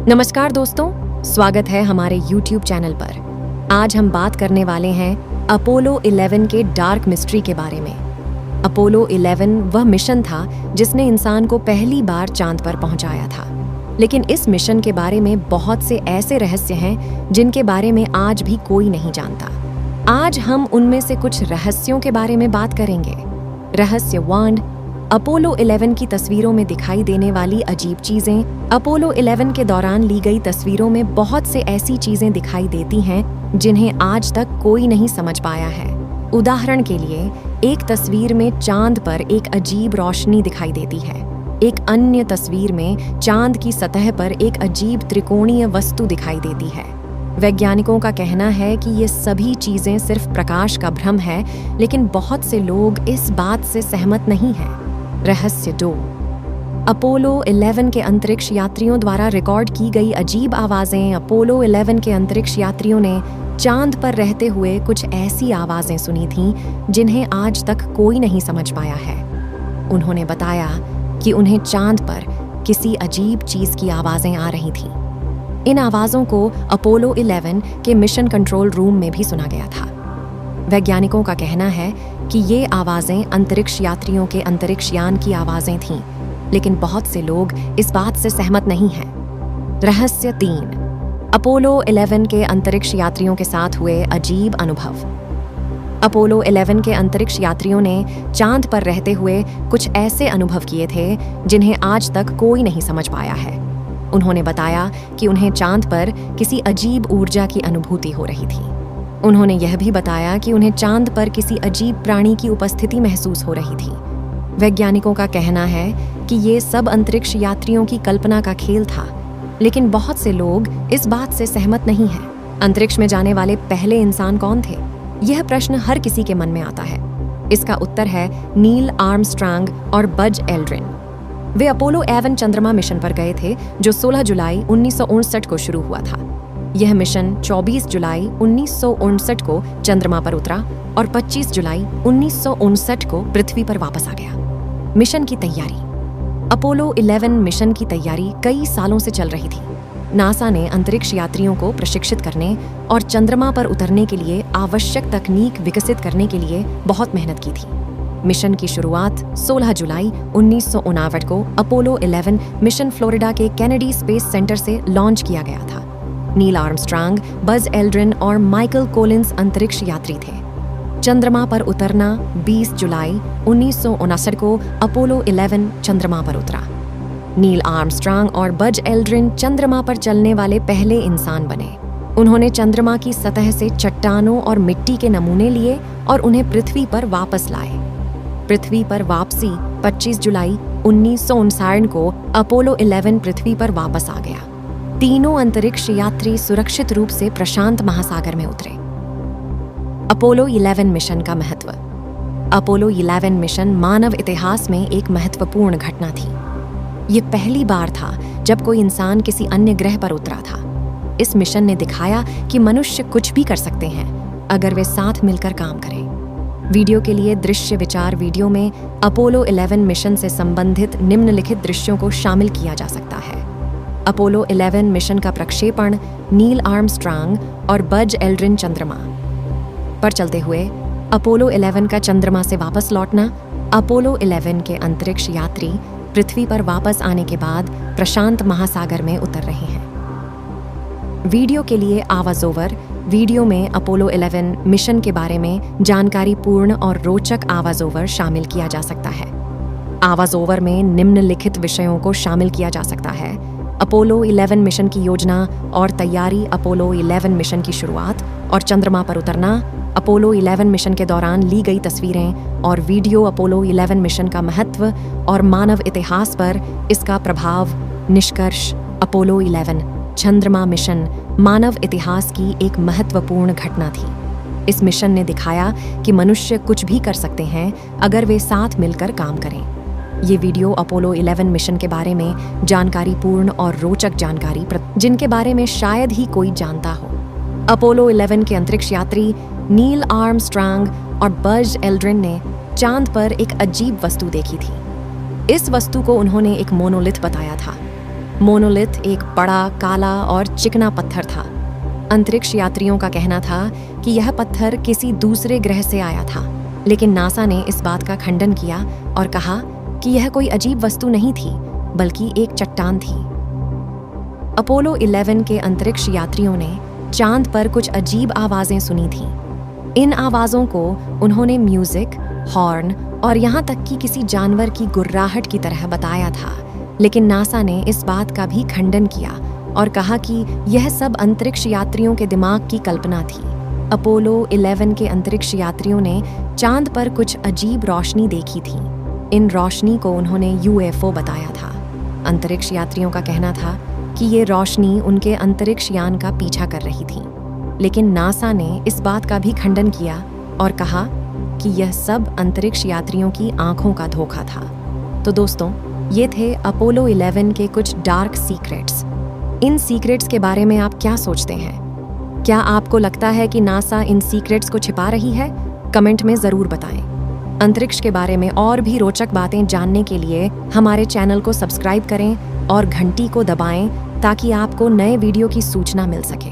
नमस्कार दोस्तों, स्वागत है हमारे YouTube चैनल पर। आज हम बात करने वाले हैं अपोलो 11 के डार्क मिस्ट्री के बारे में। अपोलो 11 वह मिशन था जिसने इंसान को पहली बार चांद पर पहुंचाया था। लेकिन इस मिशन के बारे में बहुत से ऐसे रहस्य हैं जिनके बारे में आज भी कोई नहीं जानता। आज हम उनमें से कुछ रहस्यों के बारे में बात करेंगे। रहस्य 1, अपोलो 11 की तस्वीरों में दिखाई देने वाली अजीब चीजें। अपोलो 11 के दौरान ली गई तस्वीरों में बहुत से ऐसी चीजें दिखाई देती हैं जिन्हें आज तक कोई नहीं समझ पाया है। उदाहरण के लिए, एक तस्वीर में चांद पर एक अजीब रोशनी दिखाई देती है। एक अन्य तस्वीर में चांद की सतह पर एक अजीब त्रिकोणीय वस्तु दिखाई देती है। वैज्ञानिकों का कहना है कि ये सभी चीजें सिर्फ प्रकाश का भ्रम है, लेकिन बहुत से लोग इस बात से सहमत नहीं हैं। रहस्य 2, अपोलो 11 के अंतरिक्ष यात्रियों द्वारा रिकॉर्ड की गई अजीब आवाजें। अपोलो 11 के अंतरिक्ष यात्रियों ने चांद पर रहते हुए कुछ ऐसी आवाजें सुनी थीं जिन्हें आज तक कोई नहीं समझ पाया है। उन्होंने बताया कि उन्हें चांद पर किसी अजीब चीज की आवाजें आ रही थीं। इन आवाजों को अपोलो 11 के मिशन कंट्रोल रूम में भी सुना गया था। वैज्ञानिकों का कहना है कि ये आवाजें अंतरिक्ष यात्रियों के अंतरिक्ष यान की आवाजें थीं, लेकिन बहुत से लोग इस बात से सहमत नहीं हैं। रहस्य 3, अपोलो 11 के अंतरिक्ष यात्रियों के साथ हुए अजीब अनुभव। अपोलो 11 के अंतरिक्ष यात्रियों ने चांद पर रहते हुए कुछ ऐसे अनुभव किए थे जिन्हें आज तक कोई नहीं समझ पाया है। उन्होंने बताया कि उन्हें चांद पर किसी अजीब ऊर्जा की अनुभूति हो रही थी। उन्होंने यह भी बताया कि उन्हें चांद पर किसी अजीब प्राणी की उपस्थिति महसूस हो रही थी। वैज्ञानिकों का कहना है कि ये सब अंतरिक्ष यात्रियों की कल्पना का खेल था, लेकिन बहुत से लोग इस बात से सहमत नहीं हैं। अंतरिक्ष में जाने वाले पहले इंसान कौन थे? यह प्रश्न हर किसी के मन में आता है। इसका उत्तर है नील आर्मस्ट्रांग और बज एल्ड्रिन। वे अपोलो 11 चंद्रमा मिशन पर गए थे जो 16 जुलाई 1959 को शुरू हुआ था। यह मिशन 24 जुलाई 1959 को चंद्रमा पर उतरा और 25 जुलाई 1959 को पृथ्वी पर वापस आ गया। मिशन की तैयारी। अपोलो 11 मिशन की तैयारी कई सालों से चल रही थी। नासा ने अंतरिक्ष यात्रियों को प्रशिक्षित करने और चंद्रमा पर उतरने के लिए आवश्यक तकनीक विकसित करने के लिए बहुत मेहनत की थी। मिशन की शुरुआत 16 जुलाई 1959 को अपोलो 11 मिशन फ्लोरिडा के केनेडी स्पेस सेंटर से लॉन्च किया गया था। नील आर्मस्ट्रांग, बज एल्ड्रिन और माइकल कोलिंस अंतरिक्ष यात्री थे। चंद्रमा पर उतरना 20 जुलाई 1959 को अपोलो 11 चंद्रमा पर उतरा। नील आर्मस्ट्रांग और बज एल्ड्रिन चंद्रमा पर चलने वाले पहले इंसान बने। उन्होंने चंद्रमा की सतह से चट्टानों और मिट्टी के नमूने लिए और उन्हें पृथ्वी पर वापस लाए। पृथ्वी पर वापसी 25 जुलाई 1959 को अपोलो 11 पृथ्वी पर वापस आ गया। तीनों अंतरिक्ष यात्री सुरक्षित रूप से प्रशांत महासागर में उतरे। अपोलो 11 मिशन का महत्व। अपोलो 11 मिशन मानव इतिहास में एक महत्वपूर्ण घटना थी। ये पहली बार था जब कोई इंसान किसी अन्य ग्रह पर उतरा था। इस मिशन ने दिखाया कि मनुष्य कुछ भी कर सकते हैं अगर वे साथ मिलकर काम करें। वीडियो के लिए दृश्य विचार वीडियो में अपोलो 11 मिशन से संबंधित निम्नलिखित दृश्यों को शामिल किया जा सकता है। अपोलो 11 मिशन का प्रक्षेपण, नील आर्मस्ट्रांग और बज एल्ड्रिन चंद्रमा पर चलते हुए, अपोलो 11 का चंद्रमा से वापस लौटना, अपोलो 11 के अंतरिक्ष यात्री पृथ्वी पर वापस आने के बाद प्रशांत महासागर में उतर रहे हैं। वीडियो के लिए आवाज ओवर। वीडियो में अपोलो 11 मिशन के बारे में जानकारी पूर्ण और रोचक आवाज ओवर शामिल किया जा सकता है। आवाज ओवर में निम्नलिखित विषयों को शामिल किया जा सकता है: अपोलो 11 मिशन की योजना और तैयारी, अपोलो 11 मिशन की शुरुआत और चंद्रमा पर उतरना, अपोलो 11 मिशन के दौरान ली गई तस्वीरें और वीडियो, अपोलो 11 मिशन का महत्व और मानव इतिहास पर इसका प्रभाव। निष्कर्ष: अपोलो 11 चंद्रमा मिशन मानव इतिहास की एक महत्वपूर्ण घटना थी। इस मिशन ने दिखाया कि मनुष्य कुछ भी कर सकते हैं अगर वे साथ मिलकर काम करें। ये वीडियो अपोलो 11 मिशन के बारे में जानकारी पूर्ण और रोचक जानकारी जिनके बारे में शायद ही कोई जानता हो। अपोलो 11 के अंतरिक्ष यात्री नील आर्मस्ट्रांग और बज एल्ड्रिन ने चांद पर एक अजीब वस्तु देखी थी। इस वस्तु को उन्होंने एक मोनोलिथ बताया था। मोनोलिथ एक बड़ा, काला और चिकना पत्थर था। अंतरिक्ष यात्रियों का कहना था कि यह पत्थर किसी दूसरे ग्रह से आया था, लेकिन नासा ने इस बात का खंडन किया और कहा कि यह कोई अजीब वस्तु नहीं थी, बल्कि एक चट्टान थी। अपोलो 11 के अंतरिक्ष यात्रियों ने चांद पर कुछ अजीब आवाजें सुनी थीं। इन आवाजों को उन्होंने म्यूजिक, हॉर्न और यहाँ तक कि किसी जानवर की गुर्राहट की तरह बताया था, लेकिन नासा ने इस बात का भी खंडन किया और कहा कि यह सब अंतरिक्ष यात्रियों के दिमाग की कल्पना थी। अपोलो 11 के अंतरिक्ष यात्रियों ने चांद पर कुछ अजीब रोशनी देखी थी। इन रोशनी को उन्होंने यूएफओ बताया था। अंतरिक्ष यात्रियों का कहना था कि ये रोशनी उनके अंतरिक्ष यान का पीछा कर रही थी, लेकिन नासा ने इस बात का भी खंडन किया और कहा कि यह सब अंतरिक्ष यात्रियों की आंखों का धोखा था। तो दोस्तों, ये थे अपोलो 11 के कुछ डार्क सीक्रेट्स। इन सीक्रेट्स के बारे में आप क्या सोचते हैं? क्या आपको लगता है कि नासा इन सीक्रेट्स को छिपा रही है? कमेंट में ज़रूर बताएं। अंतरिक्ष के बारे में और भी रोचक बातें जानने के लिए हमारे चैनल को सब्सक्राइब करें और घंटी को दबाएं ताकि आपको नए वीडियो की सूचना मिल सके।